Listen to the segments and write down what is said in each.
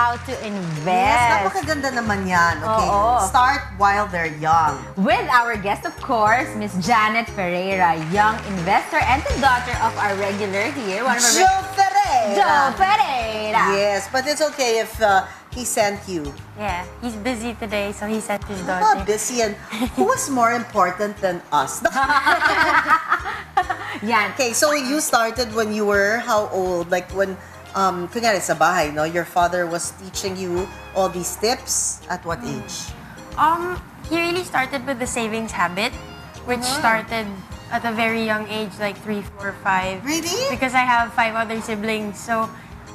how to invest. Yes, napakaganda naman yan. Okay, start while they're young. With our guest, of course, Miss Janet Ferreira, young investor and the daughter of our regular here. Joe Ferreira. Joe Ferreira. Yes, but it's okay if he sent you. Yeah, he's busy today, so he sent his Not daughter. busy, and who was more important than us? Yan. Okay, so you started when you were how old? Like when, kunyari sa bahay, no? Your father was teaching you all these tips at what age? He really started with the savings habit, which started at a very young age, like 3, 4, 5. Really? Because I have 5 other siblings, so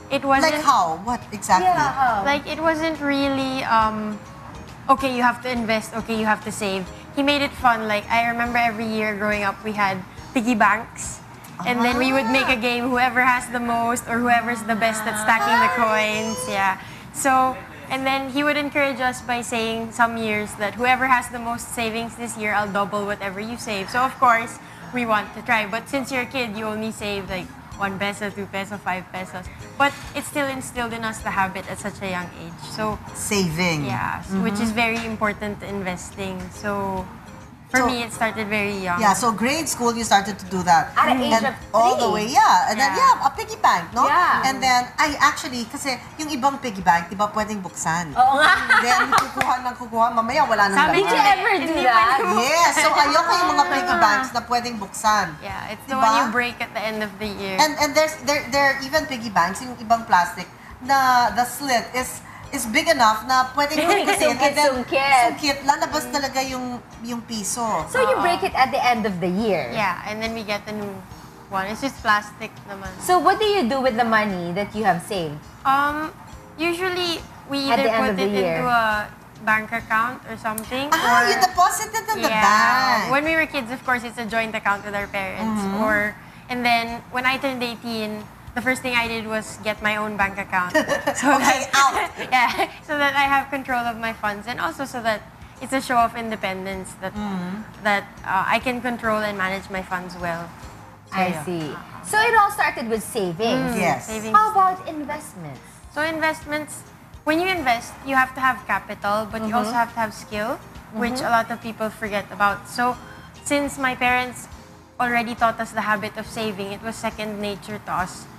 it wasn't... Like how? What exactly? Yeah, how? Like, it wasn't really, okay, you have to invest, okay, you have to save. He made it fun. Like, I remember every year growing up, we had piggy banks. And then we would make a game, whoever has the most or whoever's the best at stacking the coins. Yeah. So, and then he would encourage us by saying some years that whoever has the most savings this year, I'll double whatever you save. So, of course, we want to try. But since you're a kid, you only save like 1 peso, 2 peso, 5 pesos. But it still instilled in us the habit at such a young age. So, saving. yeah, which is very important to investing. So, for me, it started very young. Yeah, so grade school, you started to do that. At the age and of 3. all the way, yeah. And then, Yeah. a piggy bank, no? Yeah. And then, actually, kasi yung ibang piggy bank, di ba pwedeng buksan? Oo nga. Then, kukuha, mamaya wala nang Sabi Did you laman. ever do Hindi that? Yes, so ayoko yung mga piggy banks na pwedeng buksan. Yeah, it's the Diba? one you break at the end of the year. And there are even piggy banks, yung ibang plastic, na the slit is big enough na pwedeng hugasin. Sungkit. Lalabas talaga yung piso. So you break it at the end of the year. Yeah, and then we get a new one. It's just plastic naman. So what do you do with the money that you have saved? Usually, we At the either end put of the it year. into a bank account or something. You deposit it in the bank. When we were kids, of course, it's a joint account with our parents. And then, when I turned 18, the first thing I did was get my own bank account. So Okay, out. Yeah, so that I have control of my funds, and also so that it's a show of independence that I can control and manage my funds well. So, I see. So it all started with savings. Yes. Savings. How about investments? So investments, when you invest, you have to have capital, but you also have to have skill, which a lot of people forget about. So since my parents already taught us the habit of saving, it was second nature to us.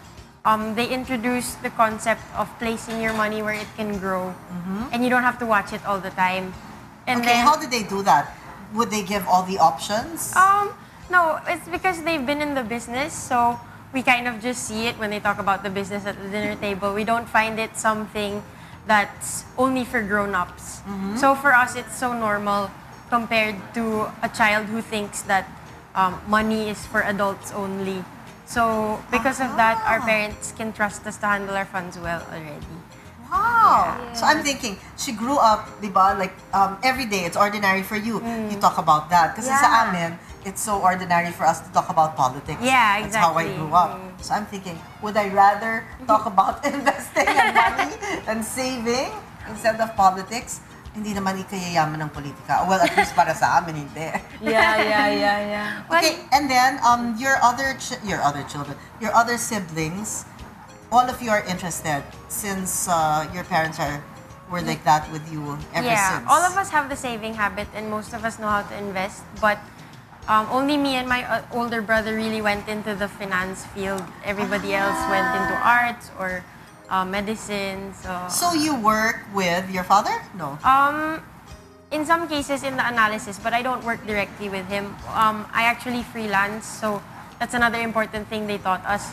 They introduced the concept of placing your money where it can grow, and you don't have to watch it all the time. And Okay, then, how did they do that? Would they give all the options? no, it's because they've been in the business, so we kind of just see it when they talk about the business at the dinner table. We don't find it something that's only for grown-ups. So for us, it's so normal compared to a child who thinks that money is for adults only. So because of that, our parents can trust us to handle our funds well already. Wow. So I'm thinking, she grew up, di ba, like every day, it's ordinary for you. You talk about that. Kasi sa amin, it's so ordinary for us to talk about politics. Yeah, That's how I exactly. grew up. So I'm thinking, would I rather talk about investing and money and saving instead of politics? Hindi naman ikayayaman ng politika. Well, at least para sa amin, hindi. Yeah. Okay, and then your other children, your other siblings, all of you are interested since your parents were like that with you ever since. All of us have the saving habit, and most of us know how to invest. But only me and my older brother really went into the finance field. Everybody else went into arts or medicine. So you work with your father? No. In some cases in the analysis, but I don't work directly with him. I actually freelance, so that's another important thing they taught us.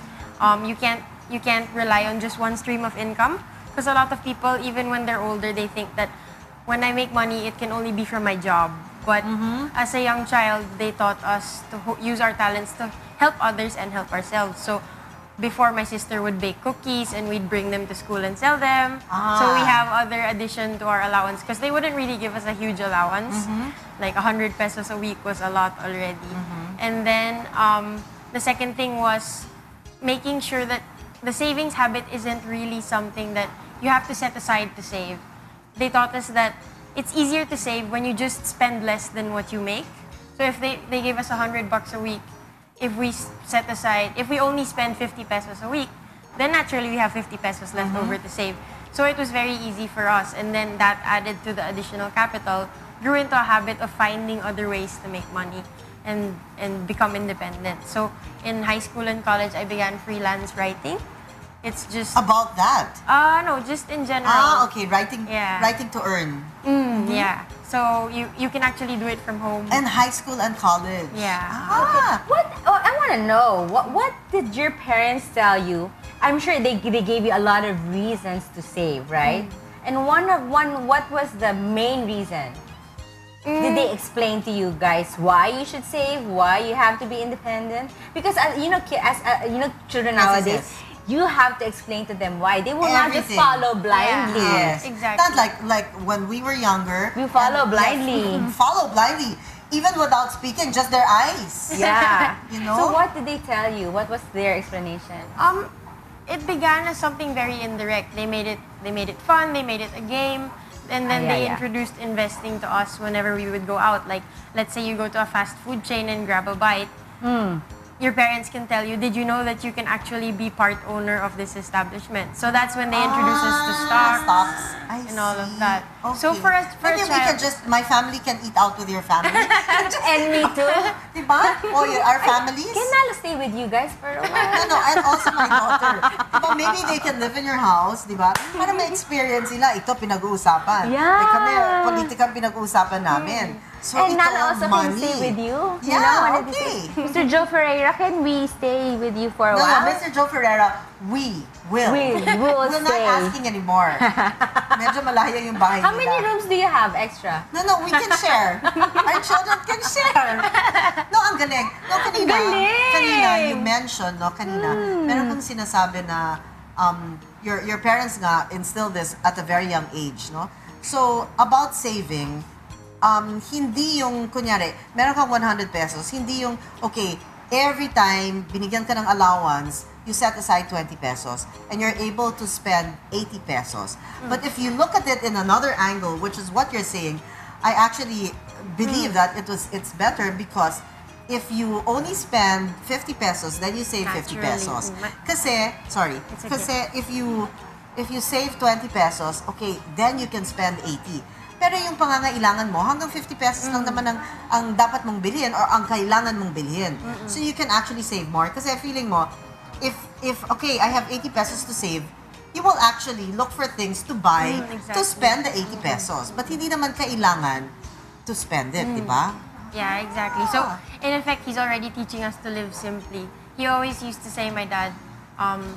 You can't rely on just one stream of income, because a lot of people, even when they're older, they think that when I make money, it can only be from my job. But as a young child, they taught us to use our talents to help others and help ourselves. So before, my sister would bake cookies and we'd bring them to school and sell them. So we have other addition to our allowance, because they wouldn't really give us a huge allowance. Like 100 pesos a week was a lot already. And then the second thing was making sure that the savings habit isn't really something that you have to set aside to save. They taught us that it's easier to save when you just spend less than what you make. So if they gave us $100 a week, if we set aside, if we only spend 50 pesos a week, then naturally we have 50 pesos left over to save. So it was very easy for us. And then that added to the additional capital, grew into a habit of finding other ways to make money and become independent. So in high school and college, I began freelance writing. It's just... About that? No, just in general. Okay, writing to earn. Yeah. So you can actually do it from home. And high school and college. Yeah. I want to know, what did your parents tell you? I'm sure they gave you a lot of reasons to save, right? And what was the main reason? Did they explain to you guys why you should save, why you have to be independent? Because children nowadays, you have to explain to them why. They will not just follow blindly. Yes, exactly. Not like when we were younger. We follow blindly. Follow blindly, even without speaking, just their eyes. Yeah. So what did they tell you? What was their explanation? It began as something very indirect. They made it fun. They made it a game. And then they introduced investing to us whenever we would go out. Like, let's say you go to a fast food chain and grab a bite. Your parents can tell you, did you know that you can actually be part owner of this establishment? So that's when they introduce us to stocks and all of that. Okay. So for a Maybe we can my family can eat out with your family. And me too. Diba? Our families. Can Nala stay with you guys for a while? No, and also my daughter. Diba, maybe they can live in your house, diba? Para may experience nila, ito pinag-uusapan. Yeah. Like kami, politikang pinag-uusapan namin. So and ito, Nana also money. can stay with you. Yeah, okay. Mr. Joe Ferreira, can we stay with you for a No, while? Mr. Joe Ferreira, we will. We're We're not stay. asking anymore. Medyo malaya yung bahay How nila. many rooms do you have extra? No, we can share. Our children can share. No, ang galing. No, kanina you mentioned, meron kang sinasabi na your parents nga instilled this at a very young age, no? So, about saving, hindi yung, kunyari, meron kang 100 pesos, hindi yung, okay, every time binigyan ka ng allowance, you set aside 20 pesos and you're able to spend 80 pesos. But if you look at it in another angle, which is what you're saying, I actually believe that it's better because if you only spend 50 pesos, then you save 50 pesos. Kasi if you save 20 pesos, okay, then you can spend 80. Pero yung pangangailangan mo, hanggang 50 pesos lang naman ang dapat mong bilhin or ang kailangan mong bilhin. So you can actually save more. Kasi feeling mo, if okay, I have 80 pesos to save, you will actually look for things to buy to spend the 80 pesos. But hindi naman kailangan to spend it, di ba? Yeah, exactly. So, in effect, he's already teaching us to live simply. He always used to say, my dad,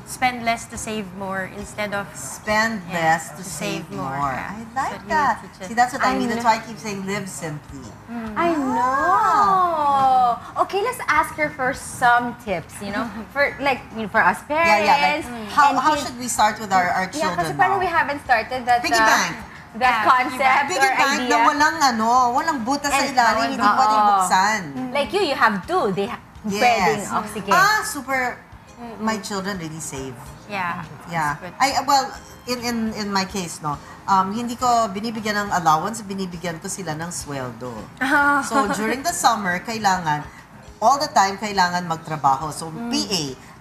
spend less to save more instead of spend less to save more. Yeah. I like that. See, that's what I mean. That's why I keep saying live simply. I know. Okay, let's ask her for some tips, for us parents. How should we start with our children? Yeah, kasi parang we haven't started that piggy bank. That concept piggy or bank idea. na walang butas sa ilalim, hindi pwedeng buksan. Like you have two. They spreading oxygen. Super. My children really save. Yeah. In my case, hindi ko binibigyan ng allowance, binibigyan ko sila ng sweldo. So during the summer, all the time kailangan magtrabaho. So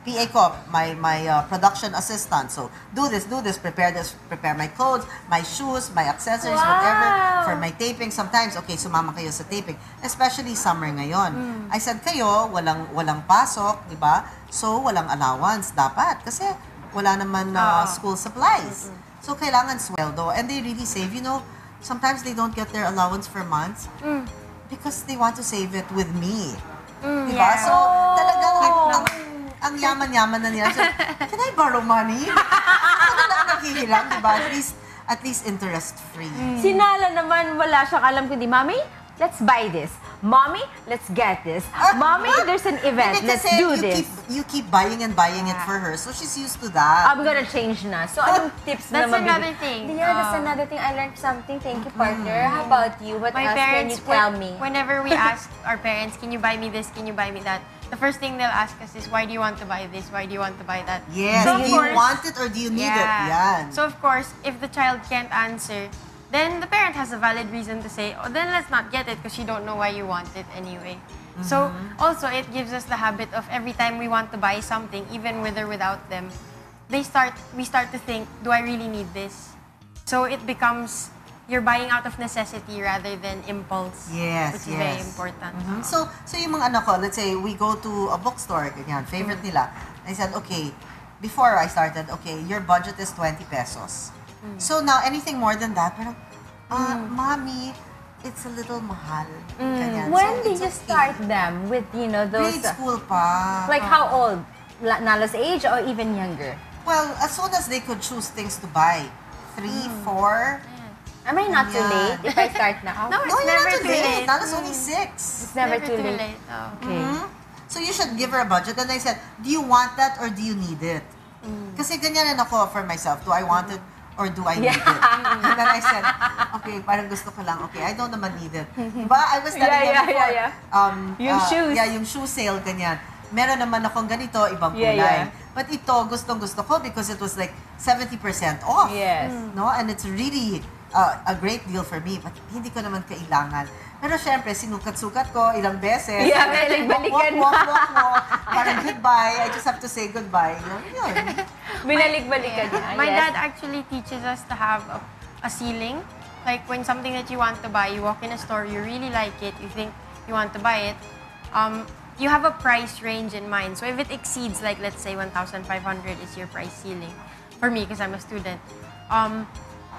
PA ko, my production assistant. So do this, prepare my clothes, my shoes, my accessories, whatever, for my taping. Sometimes, okay, sumama kayo sa taping. Especially summer ngayon. I said kayo, walang pasok, di ba? So walang allowance dapat. Kasi wala naman school supplies. So kailangan sweldo. And they really save. Sometimes they don't get their allowance for months because they want to save it with me. Di ba? So talagang ang yaman-yaman na nila. So, can I borrow money? Ano lang naghihiram, di ba? At least interest-free. Si Nala naman, wala siyang alam kundi, Mommy, let's buy this. Mommy, let's get this. Mommy, there's an event. Let's do this. You keep buying and buying it for her. So she's used to that. I'm gonna change na. So, anong tips na That's another thing. Yeah, that's another thing. I learned something. Thank you, partner. How about you? What My else parents, can you tell me? Whenever we ask our parents, can you buy me this, can you buy me that? The first thing they'll ask us is, why do you want to buy this? Why do you want to buy that? Yes. So Do you want it or do you need it? Yan. So of course, if the child can't answer, then the parent has a valid reason to say, oh, then let's not get it because you don't know why you want it anyway. So also, it gives us the habit of every time we want to buy something, even with or without them, we start to think, do I really need this? So it becomes, you're buying out of necessity rather than impulse. Yes, which is very important. So yung mga anak ko, let's say, we go to a bookstore, ganyan, favorite nila. I said, okay, before I started, okay, your budget is 20 pesos. So now, anything more than that, parang, mommy, it's a little mahal. Ganyan. When So, did it's you okay. start them with, you know, those... Grade school pa. Like how old? Nala's age or even younger? Well, as soon as they could choose things to buy. 3, 4. Am I not too Yeah. late if I start now? No, No, it's you're never not too too late. late. Nala's only 6. It's never too late. Oh. Okay. So you should give her a budget. And I said, do you want that or do you need it? Kasi ganyan rin ako for myself. Do I want it or do I need it? And then I said, okay, parang gusto ko lang. Okay, I don't naman need it. Diba? I was telling them before. Yung shoes. Yeah, yung shoe sale, ganyan. Meron naman akong ganito, ibang kulay. Yeah. But ito, gustong-gusto ko because it was like 70% off. Yes. No? And it's really a great deal for me. But hindi ko naman kailangan. Pero syempre, sinukat-sukat ko ilang beses. Yeah, balik-balikan. Walk. Parang goodbye. I just have to say goodbye. Yun. Binalik-balikan niya. My Yes. dad actually teaches us to have a ceiling. Like when something that you want to buy, you walk in a store, you really like it, you think you want to buy it, you have a price range in mind. So if it exceeds, like let's say 1,500 is your price ceiling, for me because I'm a student,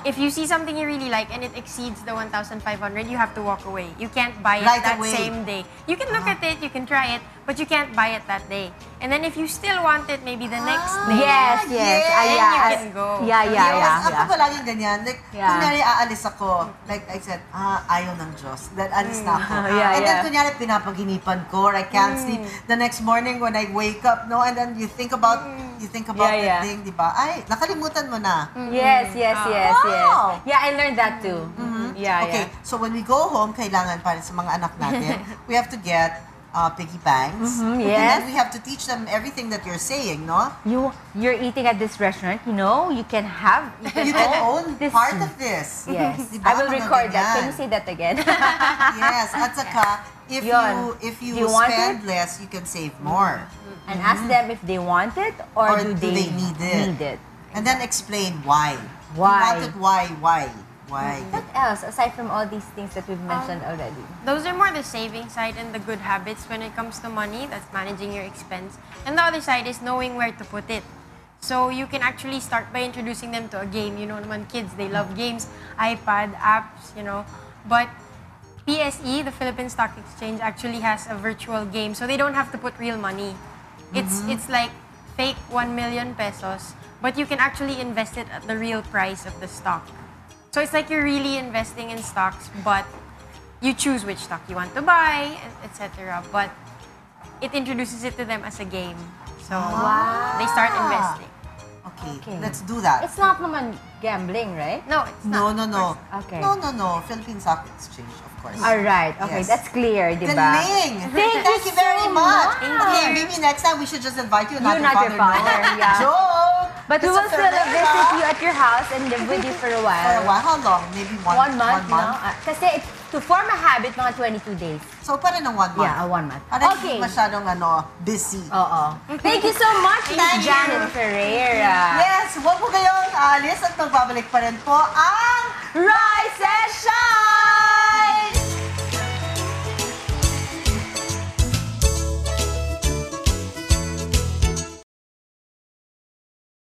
if you see something you really like and it exceeds the 1,500, you have to walk away. You can't buy it Right that away. same day. You can look at it, you can try it, but you can't buy it that day. And then if you still want it, maybe the next day. Yes. yes. Then yeah. you can go. Yes, ako palaging ganyan. Like, Yeah. kunyari aalis ako, like I said, ayaw ng Diyos. Then alis na ako. Yeah, And then yeah. kunyari pinapaginipan ko, or I can't sleep. The next morning when I wake up, no, and then you think about Yeah. the thing, di ba? Ay, nakalimutan mo na. Yes. Wow. Yeah, I learned that too. Yeah, Okay, so when we go home, kailangan para sa mga anak natin, we have to get piggy banks. And yes. then we have to teach them everything that you're saying, no? You're eating at this restaurant, you know, you can You can own this. part of this. Yes. Diba? I will Mga record that. ganyan. Can you say that again? Yes, at saka, if Yun. you Do you want spend less, you can save more. And ask them if they want it or, Or do do they they need it? And then explain why. Why? You want it, why? What else, aside from all these things that we've mentioned already? Those are more the saving side and the good habits when it comes to money. That's managing your expense. And the other side is knowing where to put it. So you can actually start by introducing them to a game. You know, naman kids, they love games, iPad, apps, you know. But PSE, the Philippine Stock Exchange, actually has a virtual game. So they don't have to put real money. It's like fake 1 million pesos, but you can actually invest it at the real price of the stock. So it's like you're really investing in stocks, but you choose which stock you want to buy, etc. But it introduces it to them as a game. So they start investing. Okay, let's do that. It's not naman gambling, right? No, it's not. No. Okay. No. Philippine Stock Exchange, of course. All right. Okay, Yes. that's clear, di ba? Galing! Thank you very so much. much. Okay, maybe next time we should just invite you, not You, your not your father. father, No. yeah. Joke! But we It's will a still fair, visit you at your house and live with you for a while. For a while. How long? Maybe one 1 month, month? no? Kasi to form a habit, mga 22 days. So, pa rin ng 1 month? Yeah, 1 month. Parang Okay. hindi masyadong busy. Oo. Thank you so much, Miss Thank you. Janet Ferreira. Yes, huwag po kayong aalis at magbabalik pa rin po ang Rise Session!